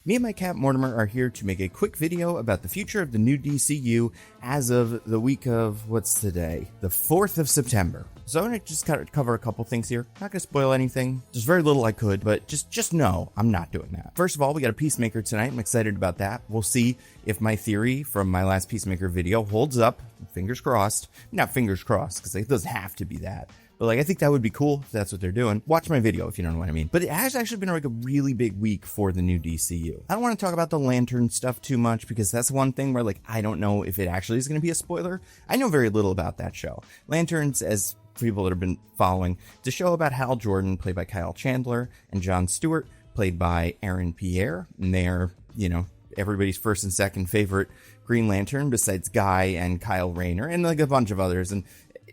Me and my cat Mortimer are here to make a quick video about the future of the new DCU as of the week of, what's today? The 4th of September. So I'm going to just kind of cover a couple things here. Not going to spoil anything. There's very little I could, but just know I'm not doing that. First of all, we got a Peacemaker tonight. I'm excited about that. We'll see if my theory from my last Peacemaker video holds up. Fingers crossed. Not fingers crossed, because it doesn't have to be that. But I think that would be cool if that's what they're doing. Watch my video if you don't know what I mean. But it has actually been a really big week for the new DCU. I don't want to talk about the Lantern stuff too much because that's one thing where I don't know if it actually is going to be a spoiler. I know very little about that show. Lanterns, as people that have been following, it's a show about Hal Jordan, played by Kyle Chandler, and Jon Stewart, played by Aaron Pierre. And they're, everybody's first and second favorite Green Lantern besides Guy and Kyle Rayner and a bunch of others. And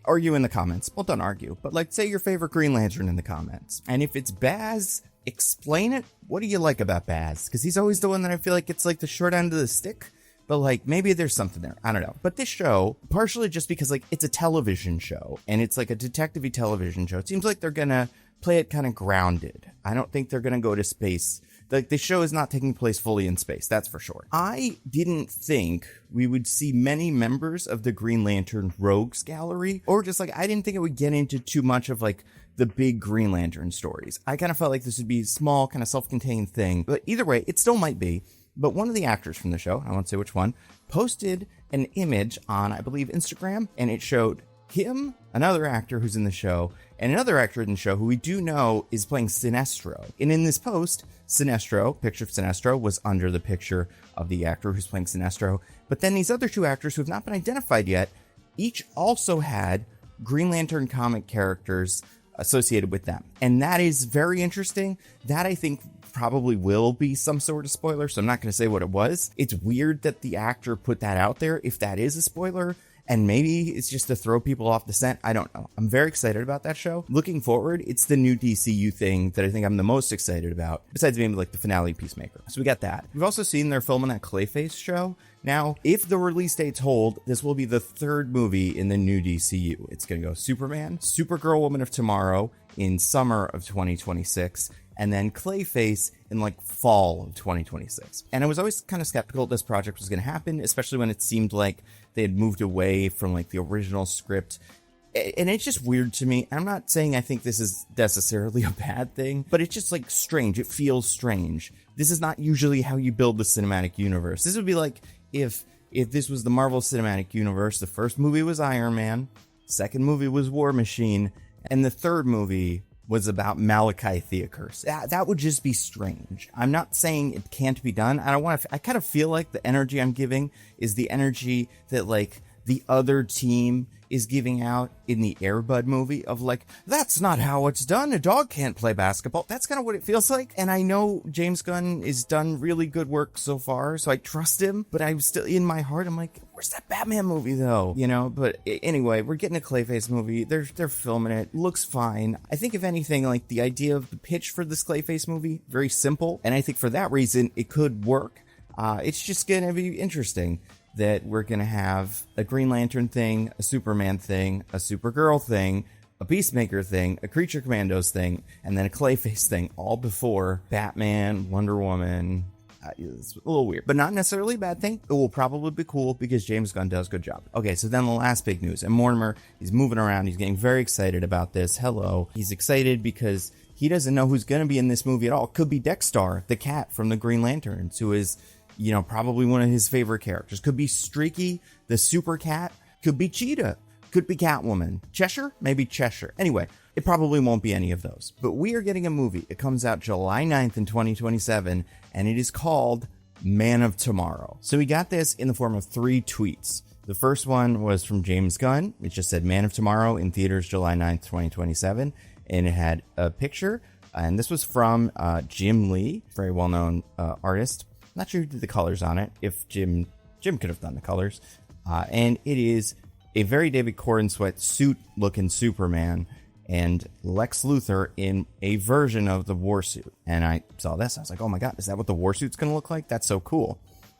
argue in the comments. Well, don't argue, but say your favorite Green Lantern in the comments. And if it's Baz, explain it. What do you like about Baz? Because he's always the one that I feel like it's the short end of the stick. But maybe there's something there. I don't know. But this show, partially just because it's a television show and it's a detective-y television show, it seems like they're gonna play it kind of grounded. I don't think they're gonna go to space. The show is not taking place fully in space, that's for sure. I didn't think we would see many members of the Green Lantern Rogues Gallery, or just I didn't think it would get into too much of the big Green Lantern stories. I kind of felt like this would be a small, kind of self-contained thing, but either way, it still might be. But one of the actors from the show, I won't say which one, posted an image on, I believe, Instagram, and it showed him, another actor who's in the show, and another actor in the show who we do know is playing Sinestro. And in this post, picture of Sinestro was under the picture of the actor who's playing Sinestro. But then these other two actors who have not been identified yet, each also had Green Lantern comic characters associated with them. And that is very interesting. That I think probably will be some sort of spoiler, so I'm not going to say what it was. It's weird that the actor put that out there if that is a spoiler. And maybe it's just to throw people off the scent. I don't know. I'm very excited about that show. Looking forward, it's the new DCU thing that I think I'm the most excited about, besides maybe the finale Peacemaker. So we got that. We've also seen they're filming that Clayface show. Now, if the release dates hold, this will be the third movie in the new DCU. It's going to go Superman, Supergirl, Woman of Tomorrow in summer of 2026, and then Clayface in fall of 2026. And I was always kind of skeptical this project was going to happen, especially when it seemed like they had moved away from the original script. And it's just weird to me. I'm not saying I think this is necessarily a bad thing, but it's just strange. It feels strange. This is not usually how you build the cinematic universe. This would be if this was the Marvel Cinematic Universe, the first movie was Iron Man, second movie was War Machine, and the third movie was about Malachi Theocurse. That would just be strange. I'm not saying it can't be done. I kind of feel like the energy I'm giving is the energy that the other team is giving out in the Air Bud movie of that's not how it's done. A dog can't play basketball. That's kind of what it feels like. And I know James Gunn has done really good work so far, so I trust him, but I'm still in my heart. I'm where's that Batman movie though? But anyway, we're getting a Clayface movie. They're filming it. Looks fine. I think if anything, the idea of the pitch for this Clayface movie, very simple. And I think for that reason, it could work. It's just going to be interesting that we're going to have a Green Lantern thing, a Superman thing, a Supergirl thing, a Peacemaker thing, a Creature Commandos thing, and then a Clayface thing, all before Batman, Wonder Woman. It's a little weird, but not necessarily a bad thing. It will probably be cool because James Gunn does a good job. Okay, so then the last big news, and Mortimer, he's moving around. He's getting very excited about this. Hello. He's excited because he doesn't know who's going to be in this movie at all. It could be Dexter, the cat from the Green Lanterns, who is probably one of his favorite characters. Could be Streaky, the super cat. Could be Cheetah. Could be Catwoman. Cheshire? Maybe Cheshire. Anyway, it probably won't be any of those. But we are getting a movie. It comes out July 9th in 2027, and it is called Man of Tomorrow. So we got this in the form of 3 tweets. The first one was from James Gunn. It just said Man of Tomorrow in theaters July 9th, 2027. And it had a picture. And this was from Jim Lee, very well-known artist. Not sure who did the colors on it, if Jim could have done the colors. And it is a very David Corenswet suit-looking Superman and Lex Luthor in a version of the war suit. And I saw this, I was like, oh my god, is that what the war suit's going to look like? That's so cool.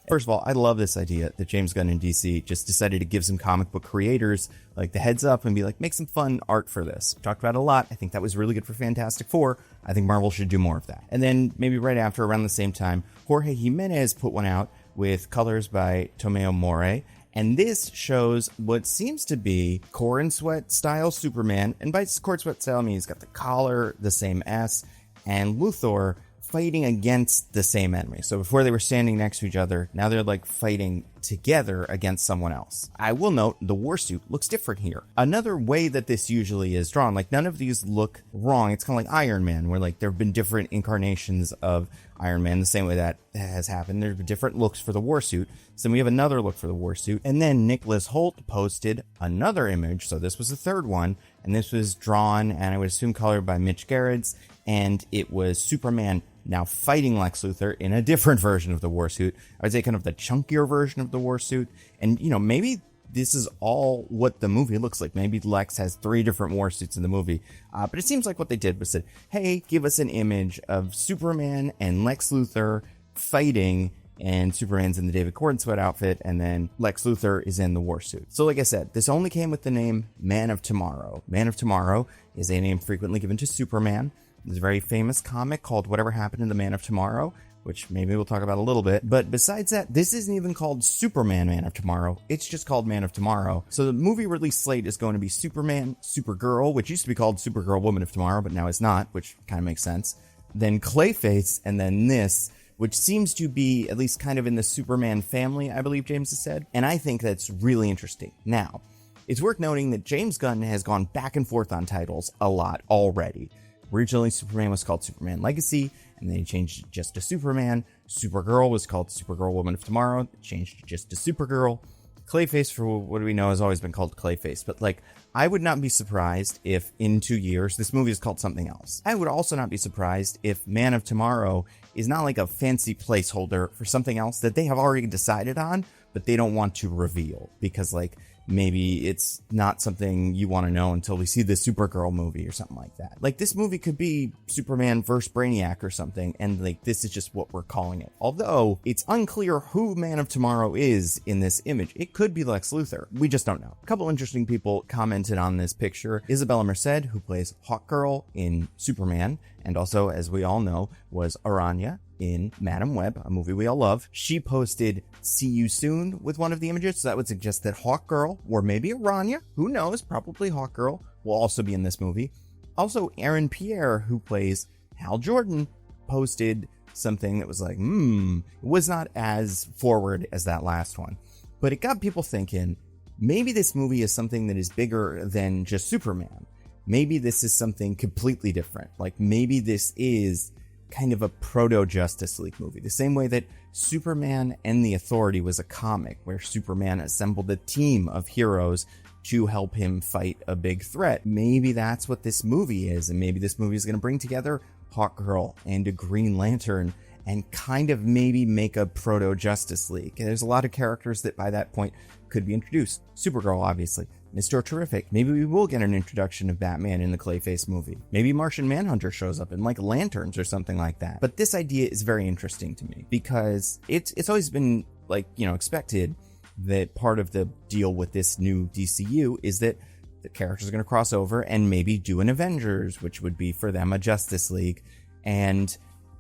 First of all, I love this idea that James Gunn and DC just decided to give some comic book creators like the heads up and be like, make some fun art for this. We talked about it a lot. I think that was really good for Fantastic Four. I think Marvel should do more of that. And then maybe right after, around the same time, Jorge Jimenez put one out with colors by Tomeo More. And this shows what seems to be Core and Sweat style Superman. And by Core and Sweat style, I mean he's got the collar, the same S, and Luthor fighting against the same enemy. So before they were standing next to each other, now they're like fighting together against someone else. I will note the war suit looks different here. Another way that this usually is drawn, like none of these look wrong. It's kind of like Iron Man, where like there have been different incarnations of Iron Man, the same way that has happened. There's different looks for the war suit. So we have another look for the war suit. And then Nicholas Hoult posted another image. So this was the third one. And this was drawn, and I would assume colored by Mitch Gerrits. And it was Superman now fighting Lex Luthor in a different version of the war suit. I would say kind of the chunkier version of the war suit. And, you know, maybe this is all what the movie looks like. Maybe Lex has 3 different war suits in the movie. But it seems like what they did was said, hey, give us an image of Superman and Lex Luthor fighting, and Superman's in the David Cornsweat outfit, and then Lex Luthor is in the war suit. So like I said, this only came with the name Man of Tomorrow. Man of Tomorrow is a name frequently given to Superman. There's a very famous comic called Whatever Happened to the Man of Tomorrow, which maybe we'll talk about a little bit. But besides that, this isn't even called Superman Man of Tomorrow. It's just called Man of Tomorrow. So the movie release slate is going to be Superman, Supergirl, which used to be called Supergirl Woman of Tomorrow, but now it's not, which kind of makes sense. Then Clayface, and then this, which seems to be at least kind of in the Superman family, I believe James has said. And I think that's really interesting. Now, it's worth noting that James Gunn has gone back and forth on titles a lot already. Originally, Superman was called Superman Legacy, and then he changed it just to Superman. Supergirl was called Supergirl Woman of Tomorrow, changed it just to Supergirl. Clayface, for what do we know, has always been called Clayface. But, like, I would not be surprised if in 2 years this movie is called something else. I would also not be surprised if Man of Tomorrow is not like a fancy placeholder for something else that they have already decided on, but they don't want to reveal. Because, like, maybe it's not something you want to know until we see the Supergirl movie or something like that. Like, this movie could be Superman vs. Brainiac or something, and like this is just what we're calling it. Although it's unclear who Man of Tomorrow is in this image. It could be Lex Luthor. We just don't know. A couple interesting people commented on this picture. Isabella Merced, who plays Hawkgirl in Superman, and also, as we all know, was Aranya in Madam Web, a movie we all love. She posted "See you soon" with one of the images, so that would suggest that Hawkgirl, or maybe Aranya, who knows, probably Hawkgirl, will also be in this movie. Also, Aaron Pierre, who plays Hal Jordan, posted something that was like, it was not as forward as that last one. But it got people thinking, maybe this movie is something that is bigger than just Superman. Maybe this is something completely different. Like, maybe this is kind of a proto-Justice League movie. The same way that Superman and the Authority was a comic where Superman assembled a team of heroes to help him fight a big threat. Maybe that's what this movie is, and maybe this movie is going to bring together Hawkgirl and a Green Lantern and kind of maybe make a proto-Justice League. And there's a lot of characters that by that point could be introduced. Supergirl, obviously. Mr. Terrific. Maybe we will get an introduction of Batman in the Clayface movie. Maybe Martian Manhunter shows up in like Lanterns or something like that. But this idea is very interesting to me because it's always been like, you know, expected that part of the deal with this new DCU is that the characters are going to cross over and maybe do an Avengers, which would be for them a Justice League. And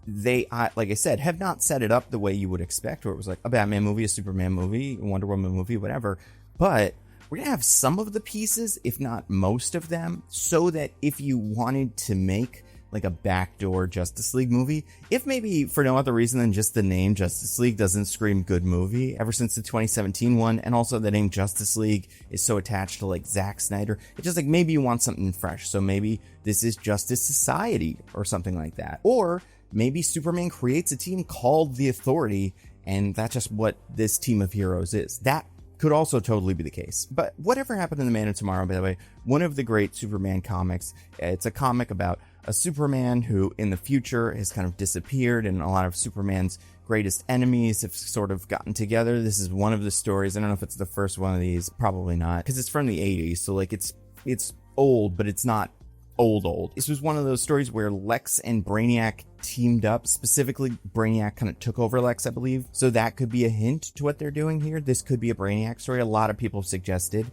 they, like I said, have not set it up the way you would expect, where it was like a Batman movie, a Superman movie, a Wonder Woman movie, whatever. But we're going to have some of the pieces, if not most of them, so that if you wanted to make like a backdoor Justice League movie, if maybe for no other reason than just the name Justice League doesn't scream good movie ever since the 2017 one, and also the name Justice League is so attached to like Zack Snyder, it's just like maybe you want something fresh. So maybe this is Justice Society or something like that. Or maybe Superman creates a team called the Authority, and that's just what this team of heroes is. That could also totally be the case. But whatever happened in the Man of Tomorrow, by the way, one of the great Superman comics, it's a comic about a Superman who in the future has kind of disappeared, and a lot of Superman's greatest enemies have sort of gotten together. This is one of the stories. I don't know if it's the first one of these, probably not, because it's from the 80s. So like it's old, but it's not old. This was one of those stories where Lex and Brainiac teamed up. Specifically, Brainiac kind of took over Lex, I believe. So that could be a hint to what they're doing here. This could be a Brainiac story. A lot of people have suggested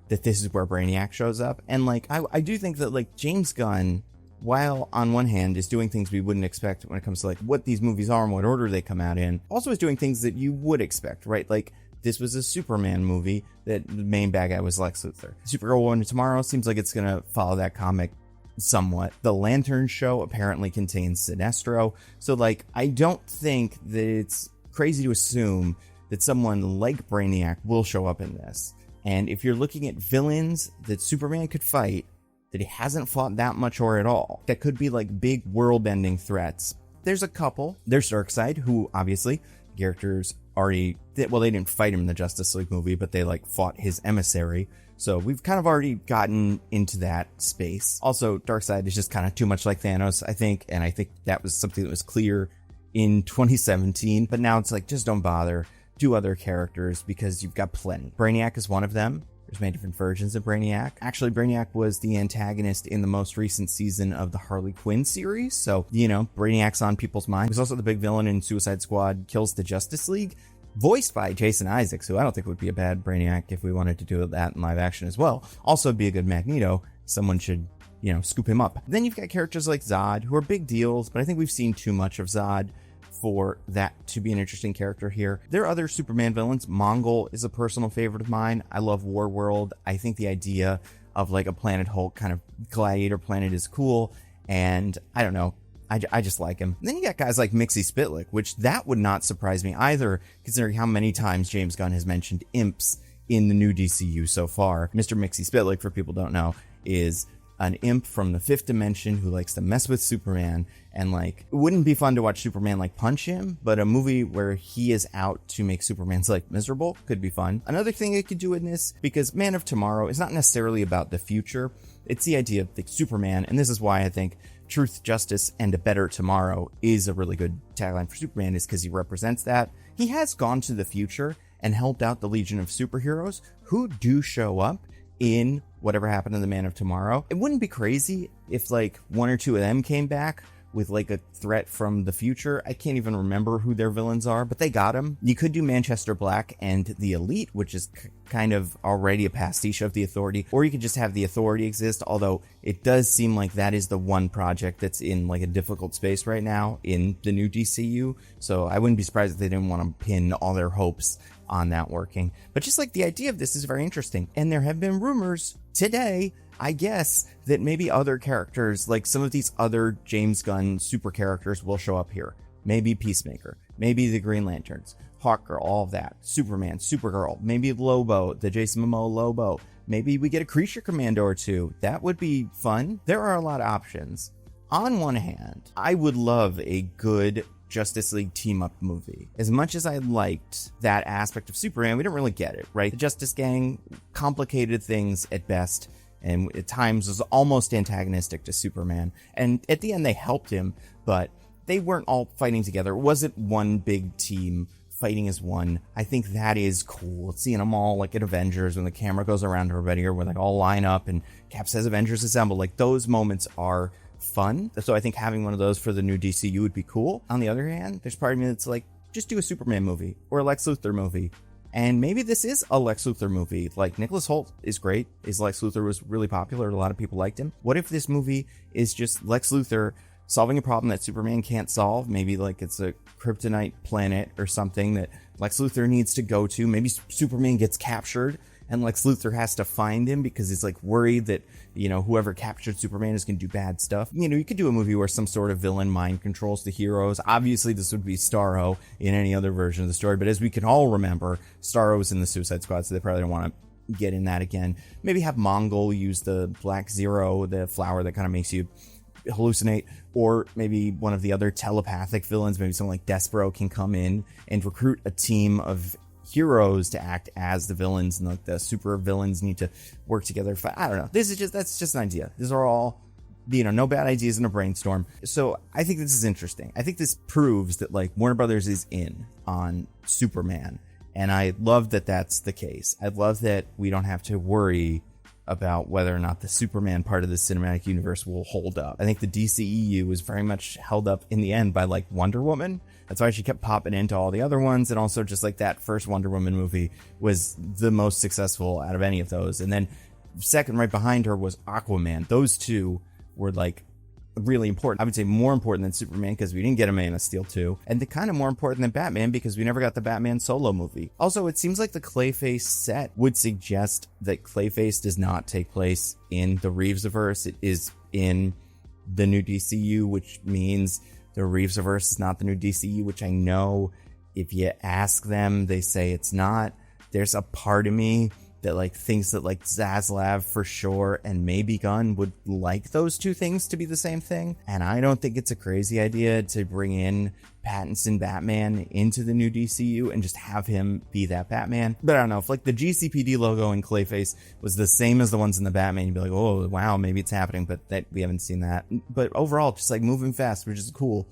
that this is where Brainiac shows up. And like, I do think that like James Gunn, while on one hand is doing things we wouldn't expect when it comes to like what these movies are and what order they come out in, also is doing things that you would expect, right? Like, this was a Superman movie that the main bad guy was Lex Luthor. Supergirl One Tomorrow seems like it's going to follow that comic somewhat. The Lantern Show apparently contains Sinestro. So like, I don't think that it's crazy to assume that someone like Brainiac will show up in this. And if you're looking at villains that Superman could fight, that he hasn't fought that much or at all, that could be like big world-bending threats. There's a couple. There's Darkseid, who obviously characters already, well, they didn't fight him in the Justice League movie, but they like fought his emissary. So we've kind of already gotten into that space. Also, Darkseid is just kind of too much like Thanos, I think. And I think that was something that was clear in 2017. But now it's like, just don't bother. Do other characters because you've got plenty. Brainiac is one of them. There's many different versions of Brainiac. Actually, Brainiac was the antagonist in the most recent season of the Harley Quinn series. So, you know, Brainiac's on people's minds. He was also the big villain in Suicide Squad Kills the Justice League, voiced by Jason Isaacs, who I don't think would be a bad Brainiac if we wanted to do that in live action as well. Also be a good Magneto. Someone should, you know, scoop him up. Then you've got characters like Zod, who are big deals, but I think we've seen too much of Zod for that to be an interesting character here. There are other Superman villains. Mongol is a personal favorite of mine. I love Warworld. I think the idea of like a Planet Hulk kind of gladiator planet is cool. And I don't know, I just like him. And then you got guys like Mixie Spitlick, which that would not surprise me either, considering how many times James Gunn has mentioned imps in the new DCU so far. Mr. Mixie Spitlick, for people who don't know, is an imp from the fifth dimension who likes to mess with Superman. And like, it wouldn't be fun to watch Superman like punch him, but a movie where he is out to make Superman's life miserable could be fun. Another thing they could do in this, because Man of Tomorrow is not necessarily about the future, it's the idea of like Superman, and this is why I think Truth, Justice, and a Better Tomorrow is a really good tagline for Superman, is because he represents that. He has gone to the future and helped out the Legion of Superheroes who do show up in whatever happened to the Man of Tomorrow. It wouldn't be crazy if like one or two of them came back with like a threat from the future. I can't even remember who their villains are, but they got him. You could do Manchester Black and the Elite, which is kind of already a pastiche of the Authority, or you could just have the Authority exist, although it does seem like that is the one project that's in like a difficult space right now in the new DCU, so I wouldn't be surprised if they didn't want to pin all their hopes on that working. But just like the idea of this is very interesting, and there have been rumors today, I guess, that maybe other characters, like some of these other James Gunn super characters, will show up here. Maybe Peacemaker, maybe the Green Lanterns, Hawkgirl, all of that, Superman, Supergirl, maybe Lobo, the Jason Momoa Lobo. Maybe we get a Creature Commando or two. That would be fun. There are a lot of options. On one hand, I would love a good Justice League team-up movie. As much as I liked that aspect of Superman, we didn't really get it, right? The Justice Gang complicated things at best, and at times was almost antagonistic to Superman. And at the end, they helped him, but they weren't all fighting together. It wasn't one big team fighting as one. I think that is cool. Seeing them all like at Avengers when the camera goes around everybody, or when they all line up and Cap says Avengers Assemble. Like, those moments are fun. So I think having one of those for the new DCU would be cool. On the other hand, there's part of me that's like, just do a Superman movie or a Lex Luthor movie. And maybe this is a Lex Luthor movie. Like, Nicholas Hoult is great. His Lex Luthor was really popular. A lot of people liked him. What if this movie is just Lex Luthor solving a problem that Superman can't solve? Maybe like it's a kryptonite planet or something that Lex Luthor needs to go to. Maybe Superman gets captured and Lex Luthor has to find him because he's like worried that, you know, whoever captured Superman is going to do bad stuff. You know, you could do a movie where some sort of villain mind controls the heroes. Obviously, this would be Starro in any other version of the story. But as we can all remember, Starro was in the Suicide Squad, so they probably don't want to get in that again. Maybe have Mongol use the Black Zero, the flower that kind of makes you hallucinate, or maybe one of the other telepathic villains, maybe someone like Despero can come in and recruit a team of heroes to act as the villains, and like the super villains need to work together. I don't know. That's just an idea. These are all, you know, no bad ideas in a brainstorm. So I think this is interesting. I think this proves that like Warner Brothers is in on Superman, and I love that that's the case. I love that we don't have to worry about whether or not the Superman part of the cinematic universe will hold up. I think the DCEU was very much held up in the end by like Wonder Woman. That's why she kept popping into all the other ones. And also just like that first Wonder Woman movie was the most successful out of any of those. And then second right behind her was Aquaman. Those two were like really important. I would say more important than Superman because we didn't get a Man of Steel 2, and the kind of more important than Batman because we never got the Batman solo movie. Also, it seems like the Clayface set would suggest that Clayface does not take place in the Reevesverse. It is in the new DCU, which means the Reevesverse is not the new DCU, which I know if you ask them, they say it's not. There's a part of me that like thinks that like Zaslav for sure and maybe Gunn would like those two things to be the same thing. And I don't think it's a crazy idea to bring in Pattinson Batman into the new DCU and just have him be that Batman. But I don't know, if like the GCPD logo in Clayface was the same as the ones in the Batman, you'd be like, oh wow, maybe it's happening, but that we haven't seen that. But overall, just like moving fast, which is cool.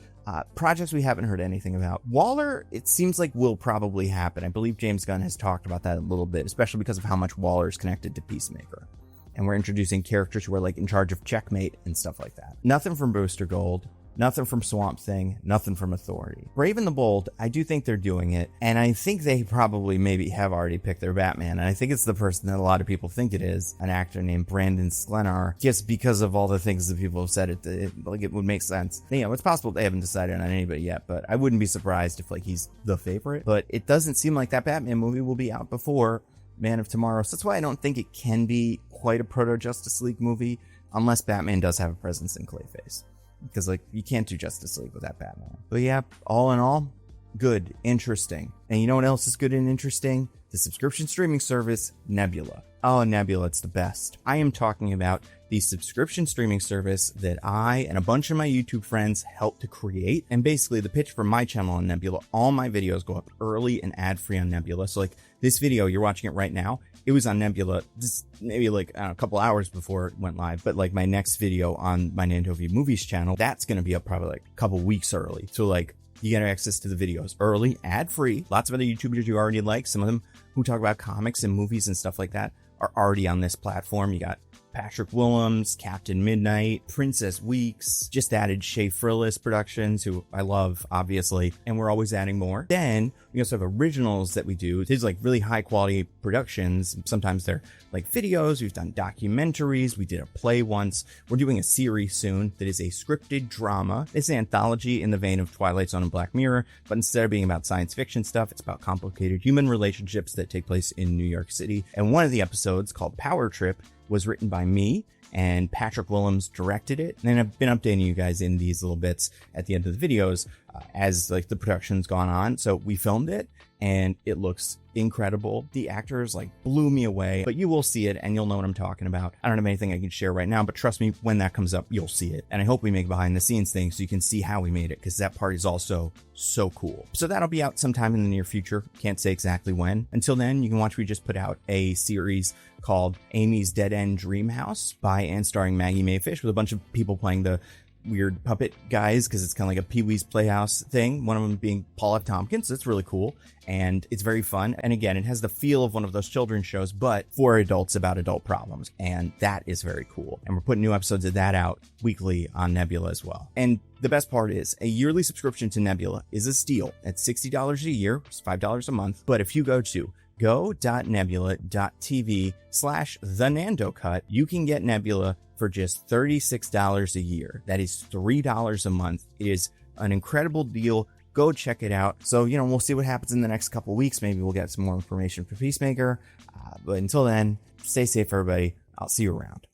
Projects we haven't heard anything about. Waller, it seems like will probably happen. I believe James Gunn has talked about that a little bit, especially because of how much Waller is connected to Peacemaker. And we're introducing characters who are like in charge of Checkmate and stuff like that. Nothing from Booster Gold. Nothing from Swamp Thing, nothing from Authority. Brave and the Bold, I do think they're doing it, and I think they probably maybe have already picked their Batman, and I think it's the person that a lot of people think it is, an actor named Brandon Sklenar, just because of all the things that people have said, it would make sense. You know, it's possible they haven't decided on anybody yet, but I wouldn't be surprised if like he's the favorite, but it doesn't seem like that Batman movie will be out before Man of Tomorrow, so that's why I don't think it can be quite a proto-Justice League movie, unless Batman does have a presence in Clayface. Because like you can't do Justice League without Batman. But yeah, all in all, good, interesting. And you know what else is good and interesting? The subscription streaming service, Nebula. Oh, Nebula, it's the best. I am talking about the subscription streaming service that I and a bunch of my YouTube friends helped to create. And basically the pitch for my channel on Nebula, all my videos go up early and ad-free on Nebula. So like this video, you're watching it right now, it was on Nebula just maybe like a couple hours before it went live. But like my next video on my Nandovia Movies channel, that's going to be up probably like a couple weeks early. So like you get access to the videos early, ad-free. Lots of other YouTubers you already like, some of them who talk about comics and movies and stuff like that, are already on this platform. You got Patrick Willems, Captain Midnight, Princess Weeks, just added Shea Frillis Productions, who I love, obviously, and we're always adding more. Then we also have originals that we do. These like really high quality productions. Sometimes they're like videos. We've done documentaries. We did a play once. We're doing a series soon that is a scripted drama. It's an anthology in the vein of Twilight Zone and Black Mirror, but instead of being about science fiction stuff, it's about complicated human relationships that take place in New York City. And one of the episodes, called Power Trip, was written by me, and Patrick Willems directed it. And I've been updating you guys in these little bits at the end of the videos as like the production's gone on. So we filmed it and it looks incredible. The actors like blew me away, but you will see it and you'll know what I'm talking about. I don't have anything I can share right now, but trust me, when that comes up, you'll see it. And I hope we make behind the scenes things so you can see how we made it, because that part is also so cool. So that'll be out sometime in the near future. Can't say exactly when. Until then, you can watch, we just put out a series called Amy's Dead End Dream House by and starring Maggie Mayfish, with a bunch of people playing the weird puppet guys, because it's kind of like a Pee-wee's Playhouse thing, one of them being Paul F. Tompkins. It's really cool and it's very fun, and again, it has the feel of one of those children's shows but for adults about adult problems, and that is very cool. And we're putting new episodes of that out weekly on Nebula as well. And the best part is a yearly subscription to Nebula is a steal at $60 a year. It's $5 a month. But if you go to go.nebula.tv/thenandocut, you can get Nebula for just $36 a year. That is $3 a month. It is an incredible deal. Go check it out. So, you know, we'll see what happens in the next couple weeks. Maybe we'll get some more information for Peacemaker. But until then, stay safe, everybody. I'll see you around.